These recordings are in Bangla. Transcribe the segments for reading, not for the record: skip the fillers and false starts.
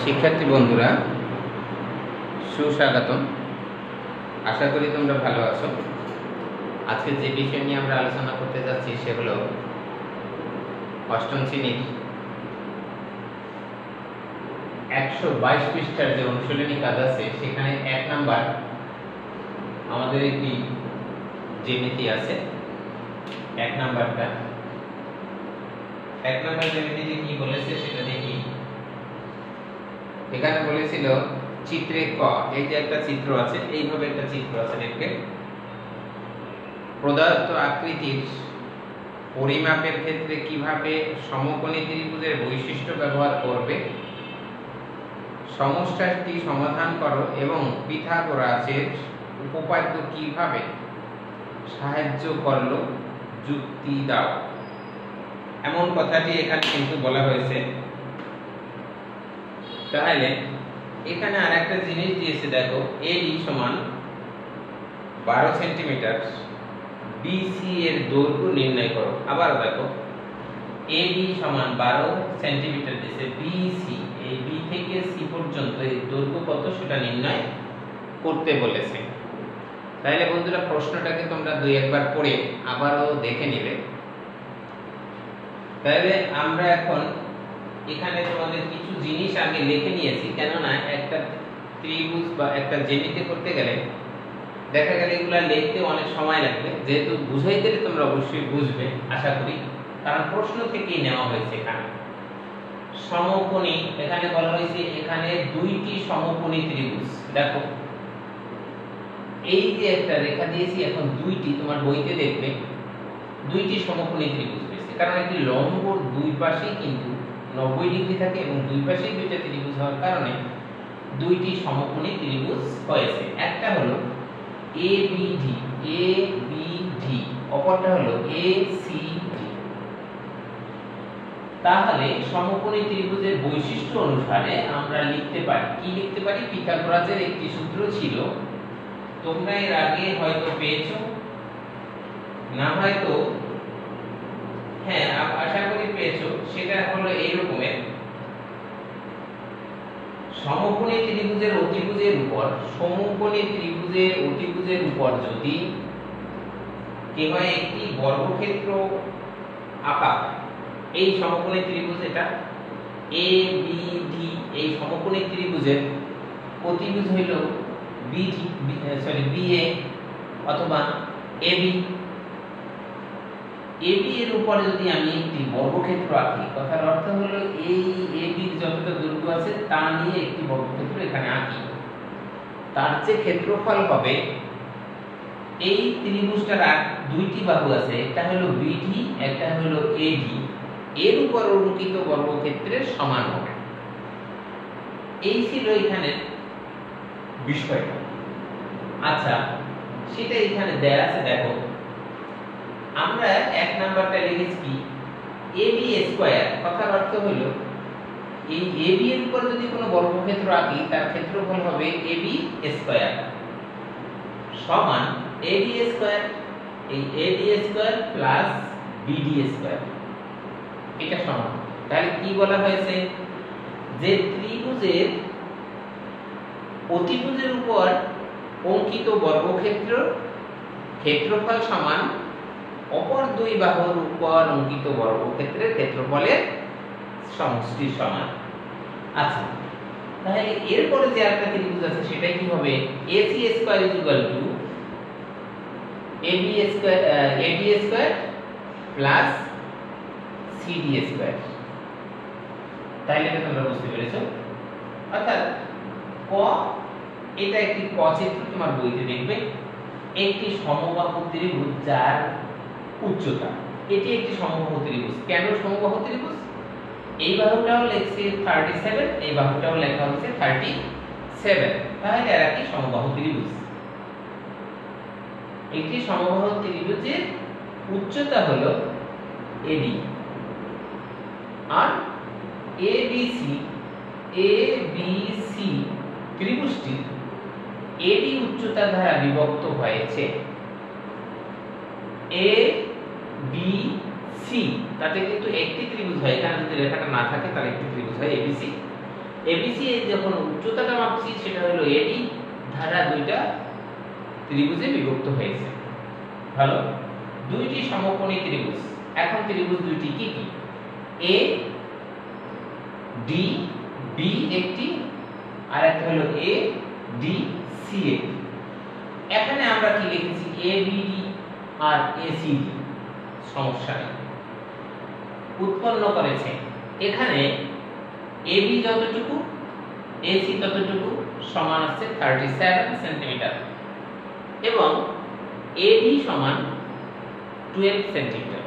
শিক্ষার্থী বন্ধুরা সুস্বাগতম। আশা করি তোমরা ভালো আছো। আজকে যে বিষয় নিয়ে আমরা আলোচনা করতে যাচ্ছি সে হলো অষ্টম শ্রেণীর 122 পৃষ্ঠার যে অনুশীলনী কাজ আছে সেখানে 1 নাম্বার আমাদের একটি জ্যামিতি আছে। 1 নাম্বার জ্যামিতিতে কি বলেছে সেটা দেখি। এখানে বলেছিল চিত্রে ক, এই যে একটা চিত্র আছে, এইভাবে একটা চিত্র আছে, দেখবে প্রদত্ত আকৃতির পরিমাপের ক্ষেত্রে কিভাবে সমকোণী ত্রিভুজের বৈশিষ্ট্য ব্যবহার করবে, সমস্যাটি সমাধান করো এবং পিথাগোরাসের উপপাদ্য কিভাবে সাহায্য করলো যুক্তি দাও। এমন কথাটি এখানে কিন্তু বলা হয়েছে। তাহলে এখানে আরেকটা জিনিস দিয়েছে, দেখো AD সমান 12 সেন্টিমিটার, BC এর দৈর্ঘ্য নির্ণয় করো। আবার দেখো AD সমান 12 সেন্টিমিটার দিয়েছে, BC এই B থেকে C পর্যন্ত এর দৈর্ঘ্য কত সেটা নির্ণয় করতে বলেছে। তাহলে বন্ধুরা প্রশ্নটাকে তোমরা দুই একবার পড়ে আবারও দেখে নেবে। তাহলে আমরা এখন এখানে তোমাদের কিছু জিনিস আগে লিখে নিয়েছি, কেননা একটা ত্রিভুজ বা একটা জ্যামিতি করতে গেলে দেখা গেলে এগুলা লিখতে অনেক সময় লাগবে, যেহেতু বুঝাই দিলে তোমরা অবশ্যই বুঝবে আশা করি, কারণ প্রশ্ন থেকেই নেওয়া হয়েছে। এখানে সমকোণী, এখানে বলা হয়েছে এখানে দুইটি সমকোণী ত্রিভুজ। দেখো এই যে একটা রেখা দিয়েছি, এখন দুইটি তোমার বইতে দেখবে দুইটি সমকোণী ত্রিভুজ পেয়েছে, কারণ একটি লম্ব দুই পাশেই কিন্তু 90 ডিগ্রি থাকে এবং দুই পাশেই দুইটা ত্রিভুজ হওয়ার কারণে দুইটি সমকোণী ত্রিভুজ হয়েছে। একটা হলো ABD, অপরটা হলো ACD। তাহলে সমকোণী ত্রিভুজের বৈশিষ্ট্য অনুসারে আমরা লিখতে পারি, কি লিখতে পারি? পিথাগোরাসের একটি সূত্র ছিল, তোমরা এর আগে হয়তো পেয়েছো, না হয়তো হ্যাঁ আশা করি পেয়েছো। সেটা হলো এই রকমের, সমকোণী ত্রিভুজের অতিভুজের উপর, সমকোণী ত্রিভুজের অতিভুজের উপর যদি কি হয় একটি বর্গক্ষেত্র আঁকা, এই সমকোণী ত্রিভুজ এটা ABD, এই সমকোণী ত্রিভুজের অতিভুজ হইল BA অথবা AB। AB এর উপরে যদি আমি একটি বর্গক্ষেত্র আঁকি, কথার অর্থ হলো এই AB এর যতটা দৈর্ঘ্য আছে তা নিয়ে একটি বর্গক্ষেত্র এখানে আঁকি, তার যে ক্ষেত্রফল হবে, এই ত্রিভুজটার দুইটি বাহু আছে, একটা হলো BD একটা হলো AD, এর উপর অঙ্কিত বর্গক্ষেত্রের সমান হবে। এই ছিল এখানে বিষয়টা। আচ্ছা, সেটা এখানে দেয়া আছে। দেখো আমরা 1 নাম্বারটা লিখেছি কি AB স্কয়ার, কথার অর্থ হলো এই AB এর উপর যদি কোনো বর্গক্ষেত্র আঁকি তার ক্ষেত্রফল হবে AB স্কয়ার সমান AD স্কয়ার, এই AD square plus BD square, এটা সমান। তাহলে কি বলা হয়েছে? যে ত্রিভুজের অতিভুজের উপর অঙ্কিত বর্গক্ষেত্র ক্ষেত্রফল সমান অপর দুই বাহুর উপর অঙ্কিত বর্গক্ষেত্রের ক্ষেত্রফলের সমষ্টির সমান। আচ্ছা, তাহলে এরপরে যে আরেকটা ত্রিভুজ আছে সেটা কি হবে? AC square AB square AD square plus CD square. তাহলে এটা তোমরা বুঝতে পেরেছো। অর্থাৎ ক, এটা একটি ক চিত্র, তোমার বইতে দেখবে একটি সমবাহু ত্রিভুজ যার উচ্চতা, এটি একটি সমবাহু ত্রিভুজ। কেন সমবাহু ত্রিভুজ? এই বাহুটাও লেখছে 37, এই বাহুটাও লেখা হচ্ছে 37, তাহলে এরা কি সমবাহু ত্রিভুজ। একটি সমবাহু ত্রিভুজের উচ্চতা হলো AD, আর ABC ত্রিভুজটি AD উচ্চতা দ্বারা বিভক্ত হয়েছে। ABC তাতে কিন্তু একটি ত্রিভুজ হয়, এখানে যদি রেখাটা না থাকে তাহলে একটি ত্রিভুজ হয় ABC। এবিসি এর যখন উচ্চতাটা মাপছি সেটা হলো এডি, ধারা দুইটা ত্রিভুজে বিভক্ত হয়েছে। ভালো, দুইটি সমকোণী ত্রিভুজ। এখন ত্রিভুজ দুইটি কি কি? এ ডি বি একটি, আর একটা হলো এ ডি সি একটি। এখানে আমরা কি লিখেছি? A B D R A C D, সমস্যা নেই, উৎপন্ন করেছে। এখানে এ বি যতটুকু এ সি ততটুকু সমান আছে 37 সেন্টিমিটার এবং এ ডি সমান 12 সেন্টিমিটার।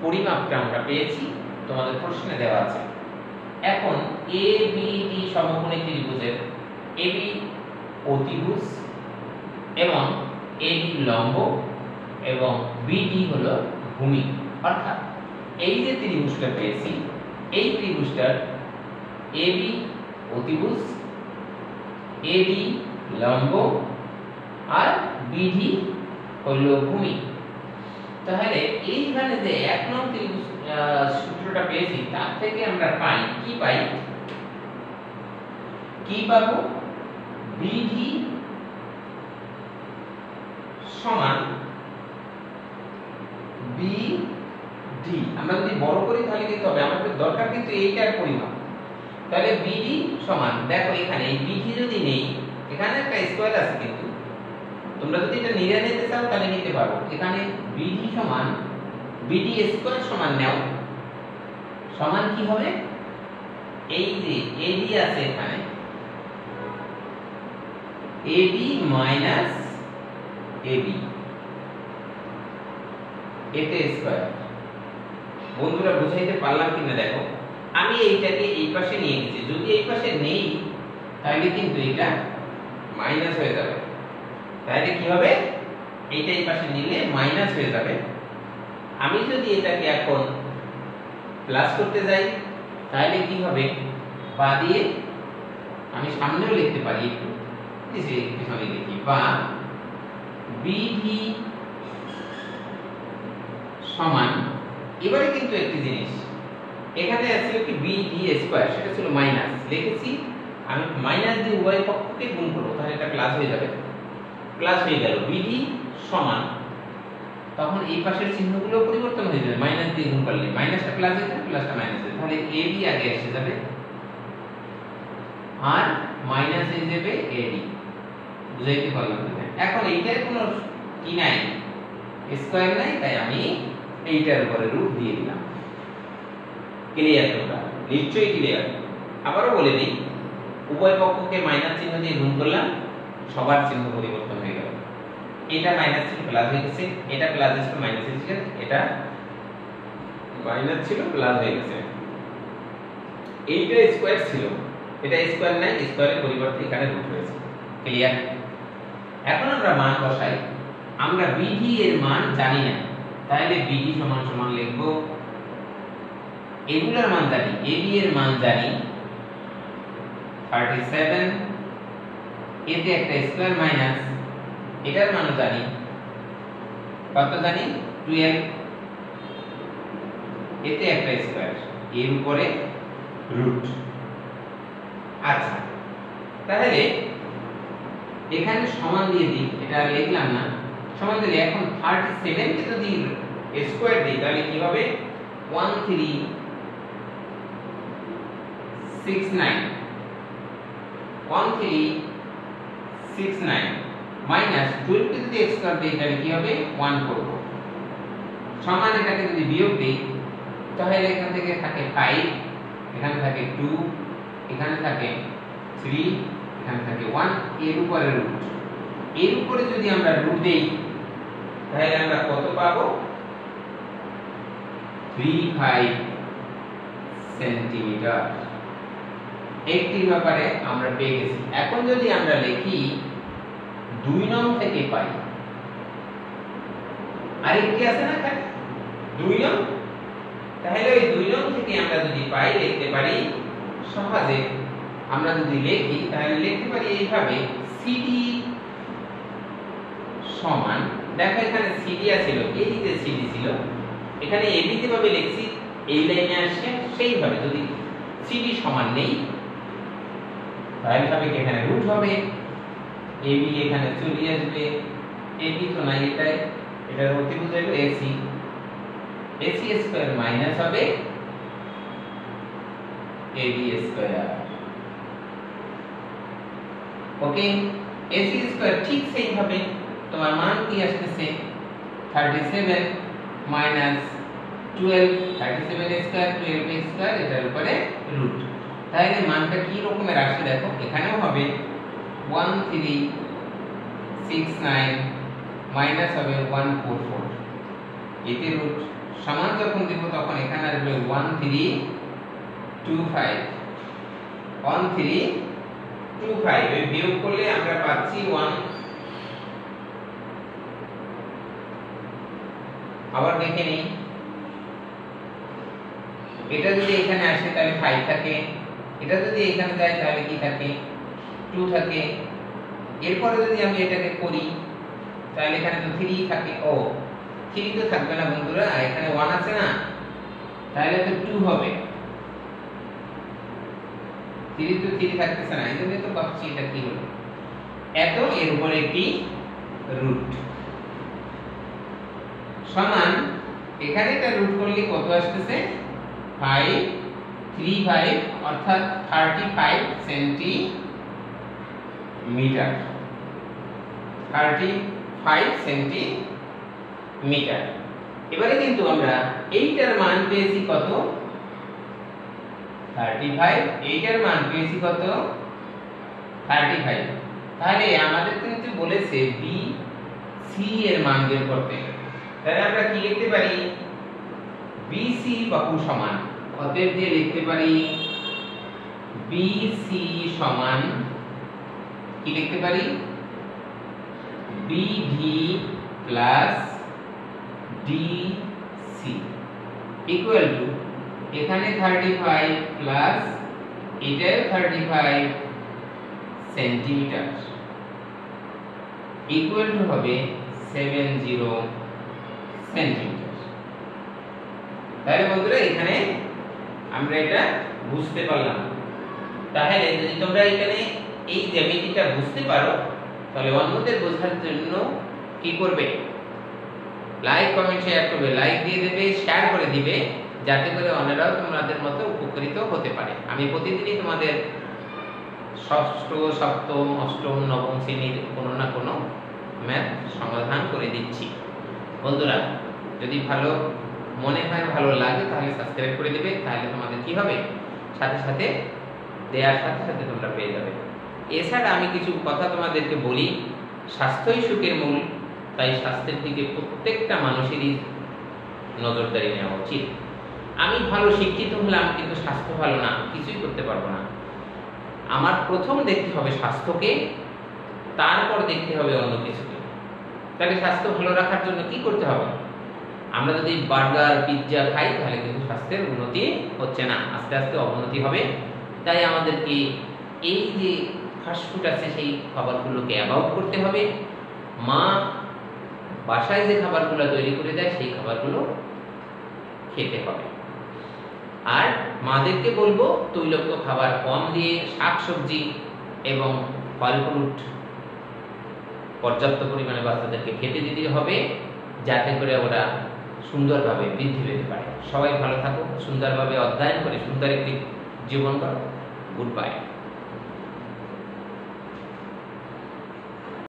পরিমাপটা আমরা পেয়েছি, তোমাদের প্রশ্নে দেওয়া আছে। এখন এ বি ডি সমকোণী ত্রিভুজের এ বি অতিভুজ এবং এ ডি লম্ব এবং বিডি হলো ভূমি। অর্থাৎ এই যে ত্রিভুজটা পেয়েছি, এই ত্রিভুজটার এ বি অতিভুজ, এ ডি লম্ব আর বিডি হলো ভূমি। তাহলে এইখানে যে এক নং ত্রিভুজ সূত্রটা পেয়েছি তার থেকে আমরা পাই কি? কি পাবো? বিডি সমান বিডি। আমরা যদি বড় করি তাহলে কি হবে? আমাদের দরকার কিন্তু এইটার পরিমাপ। তাহলে বিডি সমান, দেখো এখানে এই বিডি যদি নেই, এখানে একটা স্কয়ার আছে, কিন্তু তোমরা যদি এটা নিয়ে নিতে চাও তাহলে নিতে পারো। এখানে বিডি সমান বিডি স্কয়ার সমান নাও, সমান কি হবে? এই যে এডি আছে এখানে, এডি মাইনাস এবি, এতে স্কয়ার। বন্ধুরা বুঝাইতে পারলাম কিনা দেখো, আমি এইটাকে এই পাশে নিয়ে গেছি, যদি এই পাশে নেই তাহলে কিন্তু এটা মাইনাস হয়ে যাবে। তাহলে কি হবে? এইটা এই পাশে নিলে মাইনাস হয়ে যাবে। আমি যদি এটাকে এখন প্লাস করতে যাই তাহলে কি হবে? বা দিয়ে আমি সামনেও লিখতে পারি, একটু পিছনে লিখি, বা বিডি সমান, এবারে কিন্তু একটি জিনিস, এখানে ছিল কি বিডি স্কয়ার, সেটা ছিল মাইনাস, লিখেছি আমি মাইনাস দিয়ে উভয় পক্ষকে গুণ করব, তাহলে এটা প্লাস হয়ে যাবে। প্লাস হয়ে গেল বিডি সমান, তখন এই পাশের চিহ্নগুলো পরিবর্তন হয়ে যাবে, মাইনাস দিয়ে গুণ করলে মাইনাসটা প্লাস হয়ে যাবে, প্লাসটা মাইনাস হয়ে যাবে, তাহলে এবি আগে এসে যাবে আর মাইনাস হয়ে যাবে এডি। বুঝাইতে পারলাম না? এখন এইটার কোনো কি নাই, স্কয়ার নাই, তাই আমি এইটার উপরে রুট দিয়ে দিলাম। ক্লিয়ার? তোমরা নিশ্চয়ই ক্লিয়ার। আবারও বলে দিই, উভয় পক্ষকে মাইনাস চিহ্ন দিয়ে গুণ করলাম, সবার চিহ্ন পরিবর্তন হয়ে গেল। এটা মাইনাস ছিল প্লাস হয়ে গেছে, এটা প্লাস ছিল মাইনাস হয়ে গেছে, এটা মাইনাস ছিল প্লাস হয়ে গেছে। এইটা স্কয়ার ছিল, এটা স্কয়ার নাই, স্কয়ারের পরিবর্তে এখানে রুট হয়েছে। ক্লিয়ার? এখন আমরা মান বসাই। আমরা বিডি এর মান জানি না, তাহলে বিডি সমান সমান লিখব, এগুলোর মান জানি, এবি এর মান জানি 37, এতে একটা স্কয়ার মাইনাস, এটার মানও জানি, কত জানি? 12, এতে একটা স্কয়ার, এর উপরে রুট। আচ্ছা, তাহলে এখানে সমান দিয়ে দিই, এটা লিখলাম না, সমান দিলে এখন 37 কে যদি স্কয়ার দিই তাহলে কি হবে? 1369 মাইনাস 12 কে যদি স্কয়ার দিই তাহলে কি হবে? 1 করব। সমান এটাকে যদি বিয়োগ দিই তাহলে এখান থেকে থাকে 5, এখানে থাকে 2, এখানে থাকে 3, এখানে থাকে 1, এর উপরে রুট। এর উপরে যদি আমরা রুট দেই তাহলে আমরা কত পাবো? 35 সেন্টিমিটার। একটি ব্যাপারে আমরা পেয়ে গেছি। এখন যদি আমরা লিখি 2 নং থেকে পাই, আরেকটি আছে না এখানে 2 নং, তাহলে ওই 2 নং থেকে আমরা যদি পাই লিখতে পারি সহজে। আমরা যদি লিখি তাহলে লিখতে পারি এইভাবে, সিডি সমান, দেখো এখানে সিডি ছিল, এই যে সিডি ছিল, এখানে এবি যেভাবে লিখছি এই লাইনে আসছে সেইভাবে, যদি সিডি সমান নেই তাহলে হবে কি এখানে রুট হবে, ab এখানে চলে আসবে, ab তো নাই এটার অতিভুজ হলো ac, ac স্কয়ার মাইনাস হবে ab স্কয়ার। ওকে, ac স্কয়ার ঠিক সেইভাবে তোমার মান কি আসতেছে 37 মাইনাস 12, 37 স্কয়ার 12 স্কয়ার এটার উপরে রুট। তাহলে মানটা কি রকমের আসে দেখো, এখানেও হবে 1369 মাইনাস হবে 144, এতে রুট সমান যখন দিব তখন এখানে আসবে 1325 এই বিয়োগ করলে আমরা পাচ্ছি 1। আবার দেখে নিই, এটা যদি এখানে আসে তাহলে 5 থাকে, এটা যদি এখানে যায় তাহলে কি থাকে 2 থাকে, এরপরে যদি আমি এটাকে করি তাহলে এখানে তো 3 থাকে, ও 3 তো থাকবে না বন্ধুরা, এখানে 1 আছে না, তাহলে তো 2 হবে, 3 তো 3 থাকতেছে না, এজন্য তো ভাবছি এটা কি হলো, এত এর উপরে একটি রুট সমান এখানে এটা রুট করলে কত আসতেছে 535 অর্থাৎ 35 সেন্টিমিটার, 35 সেন্টিমিটার। এবারে কিন্তু আমরা এইটার মান পেয়েছি কত 35, এইটার মান পেয়েছি কত 35। তাহলে আমাদের কিন্তু বলেছে বি সি এর মান বের করতে, তাহলে আমরা কি লিখতে পারি বিসি বাহু সমান, অতএব দিয়ে লিখতে পারি বিসি সমান কি লিখতে পারি BD plus DC equal to এখানে 35 প্লাস এটাও 35 সেন্টিমিটার ইকুয়াল টু হবে 70 সেন্টিমিটার। তাহলে বন্ধুরা এখানে আমরা এটা বুঝতে পারলাম। তাহলে যদি তোমরা এখানে এই জ্যামিতিটা বুঝতে পারো তাহলে অন্যদের বোঝার জন্য কি করবে, লাইক কমেন্ট শেয়ার করবে, লাইক দিয়ে দেবে, শেয়ার করে দিবে, যাতে করে অন্যরাও তোমাদের মতো উপকৃত হতে পারে। আমি প্রতিদিনই তোমাদের ষষ্ঠ সপ্তম অষ্টম নবম শ্রেণীর কোনো না কোনো ম্যাথ সমাধান করে দিচ্ছি। বন্ধুরা যদি ভালো মনে হয়, ভালো লাগে, তাহলে সাবস্ক্রাইব করে দিবে, তাহলে তোমাদের কি হবে সাথে সাথে দেওয়ার সাথে সাথে তোমরা পেয়ে যাবে। এছাড়া আমি কিছু কথা তোমাদেরকে বলি, স্বাস্থ্যই সুখের মূল, তাই স্বাস্থ্যের দিকে প্রত্যেকটা মানুষেরই নজরদারি নেওয়া উচিত। আমি ভালো শিক্ষিত হলাম কিন্তু স্বাস্থ্য ভালো না, কিছুই করতে পারবো না। আমার প্রথম দেখতে হবে স্বাস্থ্যকে, তারপর দেখতে হবে অন্য কিছুকে। তাহলে স্বাস্থ্য ভালো রাখার জন্য কি করতে হবে, আমরা যদি বার্গার পিৎজা খাই তাহলে কিন্তু স্বাস্থ্যের উন্নতি হচ্ছে না, আস্তে আস্তে অবনতি হবে। তাই আমাদেরকে এই যে ফাস্টফুড আছে সেই খাবারগুলোকে অ্যাভয়েড করতে হবে। মা বাসায় যে খাবারগুলো তৈরি করে দেয় সেই খাবারগুলো খেতে হবে। আর মাদেরকে বলবো তৈলাক্ত খাবার কম দিয়ে শাকসবজি এবং ফল ফ্রুট পর্যাপ্ত পরিমাণে বাচ্চাদেরকে খেতে দিতে হবে, যাতে করে ওরা সুন্দরভাবে বৃদ্ধি পেতে পারে। সবাই ভালো থাকো, সুন্দরভাবে অধ্যয়ন করে সুন্দর একটি জীবন করো। Good bye.